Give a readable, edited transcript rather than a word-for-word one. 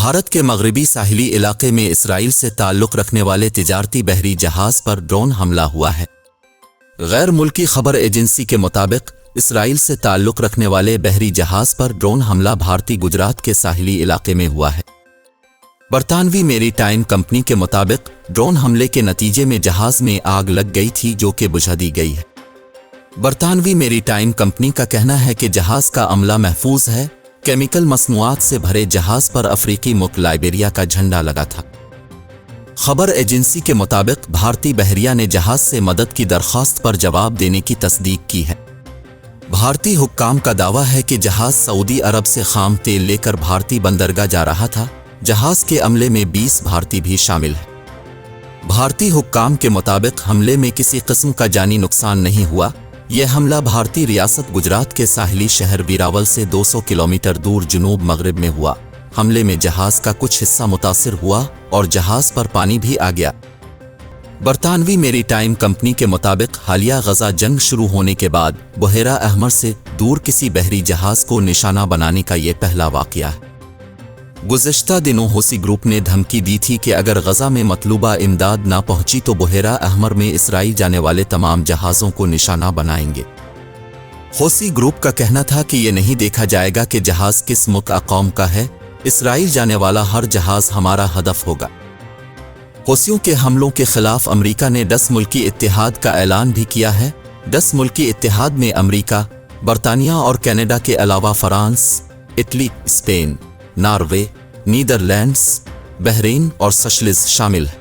भारत के मगरबी साहिली इलाके में इसराइल से ताल्लुक़ रखने वाले तिजारती बहरी जहाज़ पर ड्रोन हमला हुआ है। गैर मुल्की खबर एजेंसी के मुताबिक इसराइल से ताल्लुक़ रखने वाले बहरी जहाज़ पर ड्रोन हमला भारतीय गुजरात के साहिली इलाके में हुआ है। बरतानवी मेरीटाइम कंपनी के मुताबिक ड्रोन हमले के नतीजे में जहाज़ में आग लग गई थी, जो कि बुझा दी गई है। बरतानवी मेरीटाइम कंपनी का कहना है कि जहाज़ का अमला महफूज है। केमिकल मसनूआत से भरे जहाज़ पर अफ्रीकी मुल्क लाइबेरिया का झंडा लगा था। खबर एजेंसी के मुताबिक भारतीय बहरिया ने जहाज़ से मदद की दरख्वास्त पर जवाब देने की तस्दीक की है। भारतीय हुक्काम का दावा है कि जहाज़ सऊदी अरब से खाम तेल लेकर भारतीय बंदरगाह जा रहा था। जहाज़ के अमले में 20 भारतीय भी शामिल हैं। भारतीय हुक्काम के मुताबिक हमले में किसी किस्म का जानी नुकसान नहीं हुआ। यह हमला भारतीय रियासत गुजरात के साहिली शहर वीरावल से 200 किलोमीटर दूर जुनूब मगरिब में हुआ। हमले में जहाज़ का कुछ हिस्सा मुतासिर हुआ और जहाज़ पर पानी भी आ गया। बरतानवी मेरीटाइम कंपनी के मुताबिक हालिया गजा जंग शुरू होने के बाद बुहेरा अहमर से दूर किसी बहरी जहाज़ को निशाना बनाने का यह पहला वाक़या है। गुज़श्ता दिनों हौसी ग्रुप ने धमकी दी थी कि अगर गजा में मतलूबा इमदाद ना पहुंची तो बुहेरा अहमर में इसराइल जाने वाले तमाम जहाज़ों को निशाना बनाएंगे। हौसी ग्रुप का कहना था कि यह नहीं देखा जाएगा कि जहाज़ किस मुल्क कौम का है, इसराइल जाने वाला हर जहाज़ हमारा हदफ होगा। हौसियों के हमलों के खिलाफ अमरीका ने 10 मुल्की इत्तेहाद का ऐलान भी किया है। 10 मुल्की इत्तेहाद में अमरीका, बरतानिया और कनाडा के अलावा France, Italy, Spain, Norway, Netherlands, Bahrain और सेशेल्स शामिल हैं।